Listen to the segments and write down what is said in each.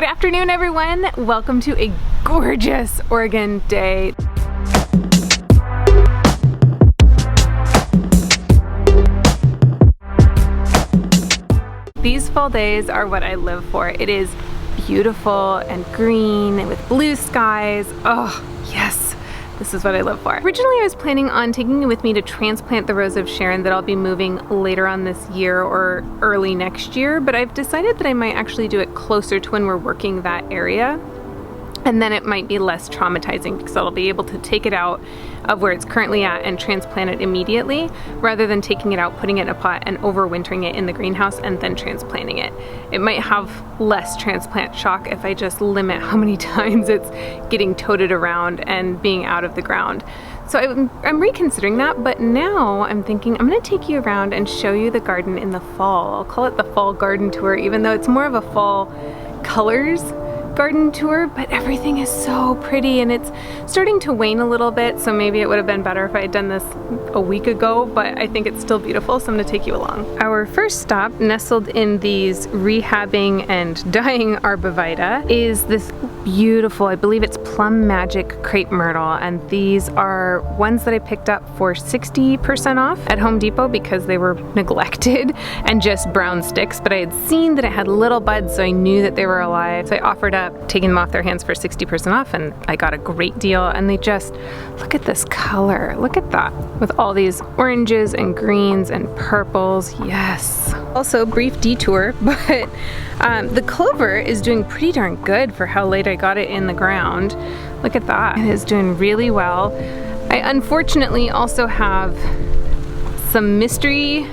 Good afternoon, everyone. Welcome to a gorgeous Oregon day. These fall days are what I live for. It is beautiful and green with blue skies. Oh, yes. This is what I live for. Originally, I was planning on taking you with me to transplant the Rose of Sharon that I'll be moving later on this year or early next year, but I've decided that I might actually do it closer to when we're working that area. And then it might be less traumatizing because I'll be able to take it out of where it's currently at and transplant it immediately, rather than taking it out, putting it in a pot and overwintering it in the greenhouse and then transplanting it. It might have less transplant shock if I just limit how many times it's getting toted around and being out of the ground. So I'm reconsidering that, but now I'm thinking I'm gonna take you around and show you the garden in the fall. I'll call it the fall garden tour, even though it's more of a fall colors garden tour, but everything is so pretty and it's starting to wane a little bit, so maybe it would have been better if I had done this a week ago, but I think it's still beautiful, so I'm gonna take you along. Our first stop, nestled in these rehabbing and dying arborvitae, is this beautiful, I believe it's Plum Magic Crepe Myrtle, and these are ones that I picked up for 60% off at Home Depot because they were neglected and just brown sticks, but I had seen that it had little buds, so I knew that they were alive, so I offered up taking them off their hands for 60% off, and I got a great deal. And they just, look at this color, look at that, with all these oranges and greens and purples. Yes. Also, brief detour, but the clover is doing pretty darn good for how late I got it in the ground. Look at that, it is doing really well. I unfortunately also have some mystery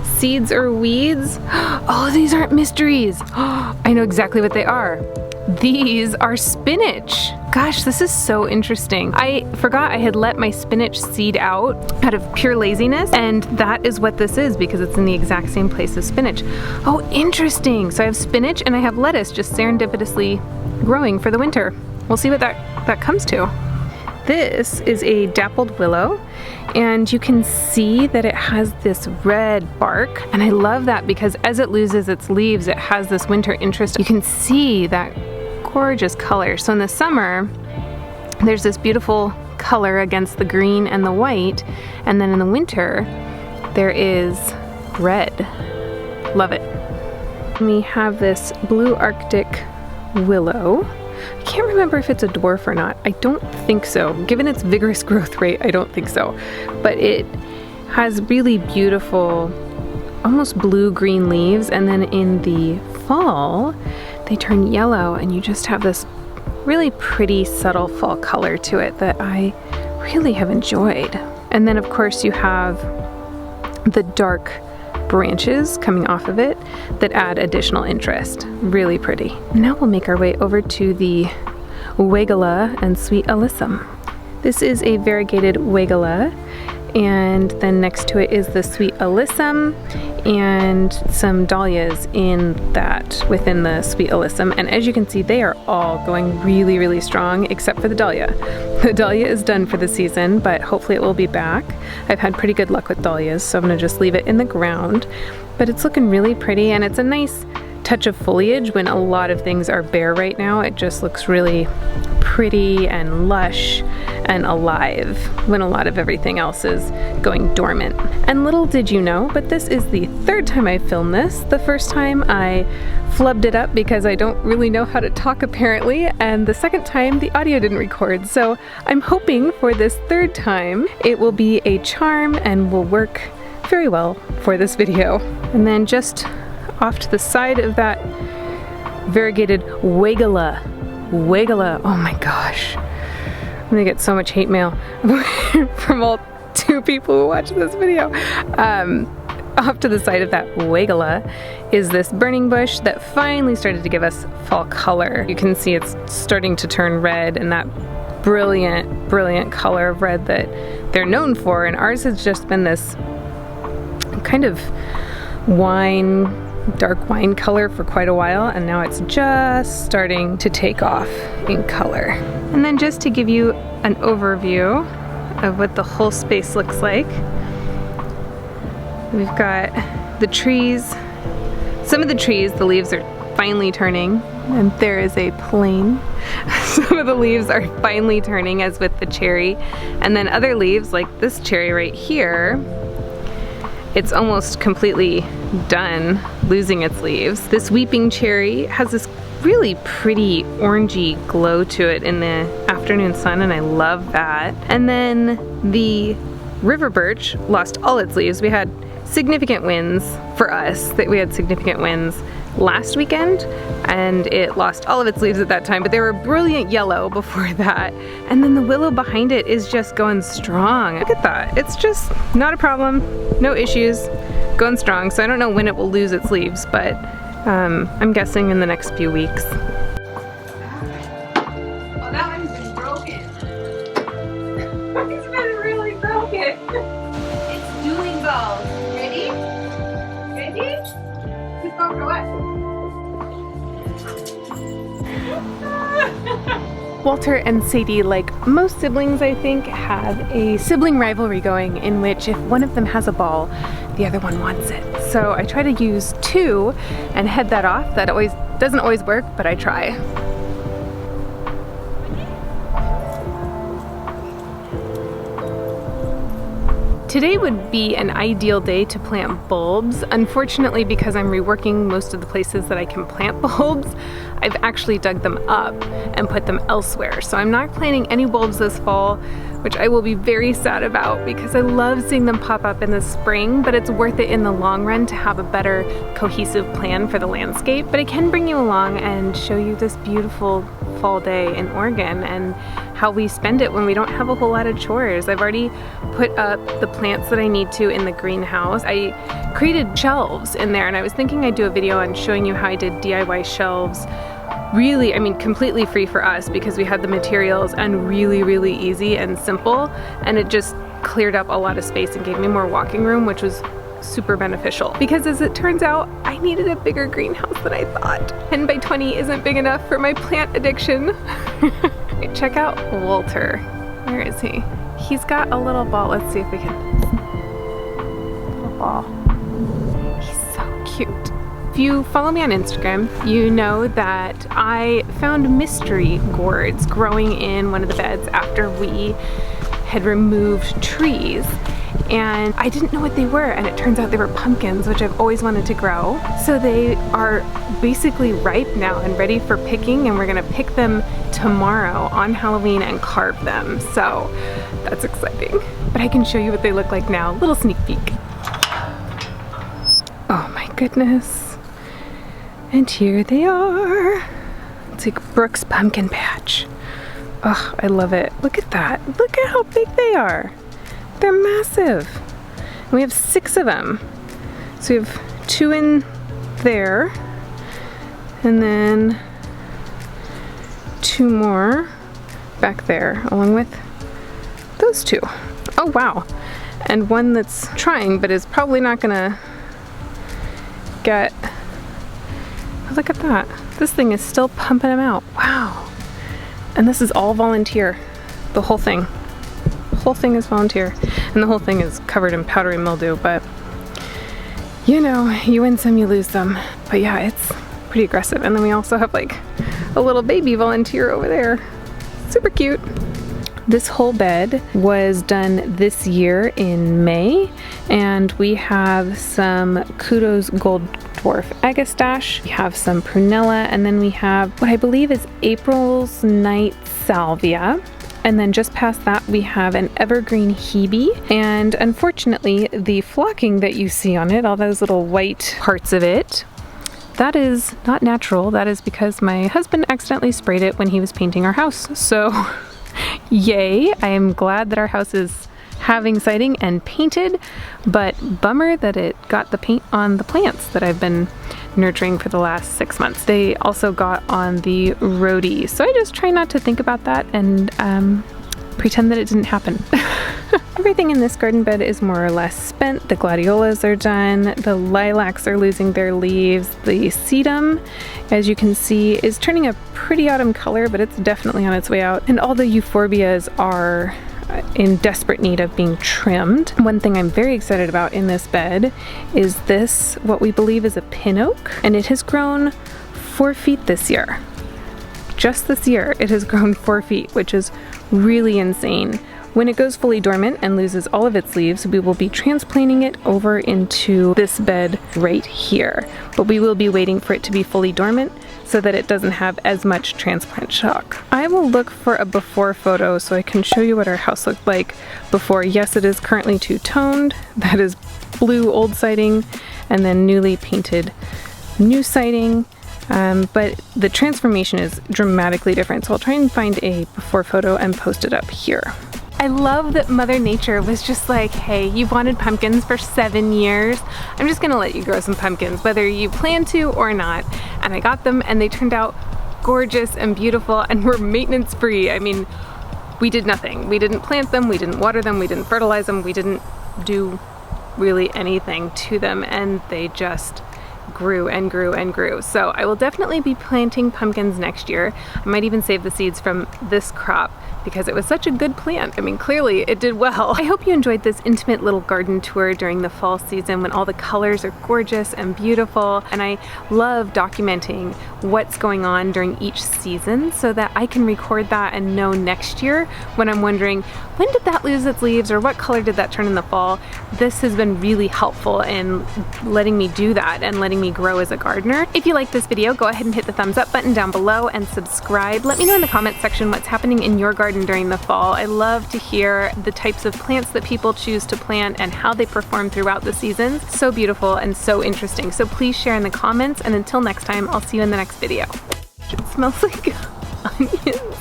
seeds or weeds. Oh, these aren't mysteries. I know exactly what they are. These are spinach. Gosh, this is so interesting. I forgot I had let my spinach seed out of pure laziness, and that is what this is because it's in the exact same place as spinach. Oh, interesting. So I have spinach and I have lettuce just serendipitously growing for the winter. We'll see what that comes to. This is a dappled willow, and you can see that it has this red bark, and I love that because as it loses its leaves, it has this winter interest. You can see that gorgeous color. So in the summer, there's this beautiful color against the green and the white, and then in the winter, there is red. Love it. We have this blue Arctic willow. I can't remember if it's a dwarf or not. I don't think so. Given its vigorous growth rate, I don't think so. But it has really beautiful, almost blue-green leaves, and then in the fall, they turn yellow, and you just have this really pretty, subtle fall color to it that I really have enjoyed. And then, of course, you have the dark branches coming off of it that add additional interest. Really pretty. Now we'll make our way over to the Wigala and Sweet Alyssum. This is a variegated Wigala, and then next to it is the Sweet Alyssum and some Dahlias within the Sweet Alyssum. And as you can see, they are all going really, really strong except for the Dahlia. The Dahlia is done for the season, but hopefully it will be back. I've had pretty good luck with Dahlias, so I'm gonna just leave it in the ground. But it's looking really pretty, and it's a nice touch of foliage when a lot of things are bare right now. It just looks really pretty and lush and alive when a lot of everything else is going dormant. And little did you know, but this is the third time I filmed this. The first time I flubbed it up because I don't really know how to talk apparently, and the second time the audio didn't record. So I'm hoping for this third time it will be a charm and will work very well for this video. And then just off to the side of that variegated Wigala, oh my gosh. I'm gonna get so much hate mail from all 2 people who watch this video. Off to the side of that Wigala is this burning bush that finally started to give us fall color. You can see it's starting to turn red, and that brilliant, brilliant color of red that they're known for. And ours has just been this kind of dark wine color for quite a while, and now it's just starting to take off in color. And then just to give you an overview of what the whole space looks like, we've got the trees. Some of the trees, the leaves are finally turning and there is a plane. Some of the leaves are finally turning, as with the cherry, and then other leaves, like this cherry right here, it's almost completely done losing its leaves. This weeping cherry has this really pretty orangey glow to it in the afternoon sun, and I love that. And then the river birch lost all its leaves. We had significant winds for us, that we had significant winds last weekend, and it lost all of its leaves at that time, but they were brilliant yellow before that. And then the willow behind it is just going strong. Look at that. It's just not a problem, no issues, going strong. So I don't know when it will lose its leaves, but I'm guessing in the next few weeks. Oh, that one's been broken. It's been really broken. It's dueling balls. Ready? Ready? Who's going for what? Walter and Sadie, like most siblings I think, have a sibling rivalry going in which if one of them has a ball, the other one wants it. So I try to use two and head that off. That doesn't always work, but I try. Today would be an ideal day to plant bulbs. Unfortunately, because I'm reworking most of the places that I can plant bulbs, I've actually dug them up and put them elsewhere. So I'm not planting any bulbs this fall, which I will be very sad about because I love seeing them pop up in the spring, but it's worth it in the long run to have a better cohesive plan for the landscape. But I can bring you along and show you this beautiful fall day in Oregon and how we spend it when we don't have a whole lot of chores. I've already put up the plants that I need to in the greenhouse. I created shelves in there, and I was thinking I'd do a video on showing you how I did DIY shelves. Really, I mean, completely free for us because we had the materials and really easy and simple, and it just cleared up a lot of space and gave me more walking room, which was super beneficial. Because as it turns out, I needed a bigger greenhouse than I thought. 10 by 20 isn't big enough for my plant addiction. Check out Walter. Where is he? He's got a little ball. Let's see if we can. Little ball. He's so cute. If you follow me on Instagram, you know that I found mystery gourds growing in one of the beds after we had removed trees. And I didn't know what they were, and it turns out they were pumpkins, which I've always wanted to grow. So they are basically ripe now and ready for picking, and we're gonna pick them tomorrow on Halloween and carve them. So that's exciting. But I can show you what they look like now. Little sneak peek. Oh my goodness. And here they are. It's like Brooke's pumpkin patch. Oh, I love it. Look at that. Look at how big they are. They're massive. And we have 6 of them. So we have 2 in there, and then 2 more back there, along with those 2. Oh wow. And one that's trying, but is probably not gonna get, oh, look at that. This thing is still pumping them out. Wow. And this is all volunteer. The whole thing. The whole thing is volunteer. And the whole thing is covered in powdery mildew, but you know, you win some, you lose some. But yeah, it's pretty aggressive. And then we also have like a little baby volunteer over there. Super cute. This whole bed was done this year in May, and we have some Kudos Gold Dwarf Agastache, we have some Prunella, and then we have what I believe is April's Night Salvia. And then just past that we have an evergreen Hebe, and unfortunately the flocking that you see on it, all those little white parts of it, that is not natural. That is because my husband accidentally sprayed it when he was painting our house. So yay, I am glad that our house is having siding and painted, but bummer that it got the paint on the plants that I've been nurturing for the last 6 months. They also got on the rhodie, so I just try not to think about that and pretend that it didn't happen. Everything in this garden bed is more or less spent. The gladiolas are done, the lilacs are losing their leaves, the sedum, as you can see, is turning a pretty autumn color, but it's definitely on its way out, and all the euphorbias are in desperate need of being trimmed. One thing I'm very excited about in this bed is this, what we believe is a pin oak, and it has grown 4 feet this year. Just this year, it has grown 4 feet, which is really insane. When it goes fully dormant and loses all of its leaves, we will be transplanting it over into this bed right here. But we will be waiting for it to be fully dormant so that it doesn't have as much transplant shock. I will look for a before photo so I can show you what our house looked like before. Yes, it is currently two-toned. That is blue old siding and then newly painted new siding. But the transformation is dramatically different. So I'll try and find a before photo and post it up here. I love that Mother Nature was just like, hey, you've wanted pumpkins for 7 years. I'm just gonna let you grow some pumpkins, whether you plan to or not. And I got them and they turned out gorgeous and beautiful and were maintenance free. I mean, we did nothing. We didn't plant them, we didn't water them, we didn't fertilize them, we didn't do really anything to them, and they just grew and grew and grew. So I will definitely be planting pumpkins next year. I might even save the seeds from this crop because it was such a good plant. I mean, clearly it did well. I hope you enjoyed this intimate little garden tour during the fall season when all the colors are gorgeous and beautiful. And I love documenting what's going on during each season so that I can record that and know next year when I'm wondering, when did that lose its leaves or what color did that turn in the fall? This has been really helpful in letting me do that and letting me grow as a gardener. If you like this video, go ahead and hit the thumbs up button down below and subscribe. Let me know in the comments section what's happening in your garden during the fall. I love to hear the types of plants that people choose to plant and how they perform throughout the seasons. So beautiful and so interesting. So please share in the comments, and until next time, I'll see you in the next video. It smells like onions.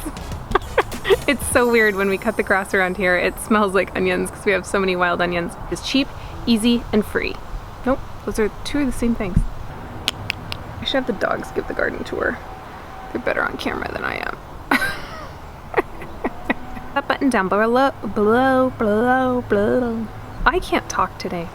It's so weird when we cut the grass around here. It smells like onions because we have so many wild onions. It's cheap, easy, and free. Nope, those are two of the same things. I should have the dogs give the garden tour. They're better on camera than I am. That button down below. I can't talk today.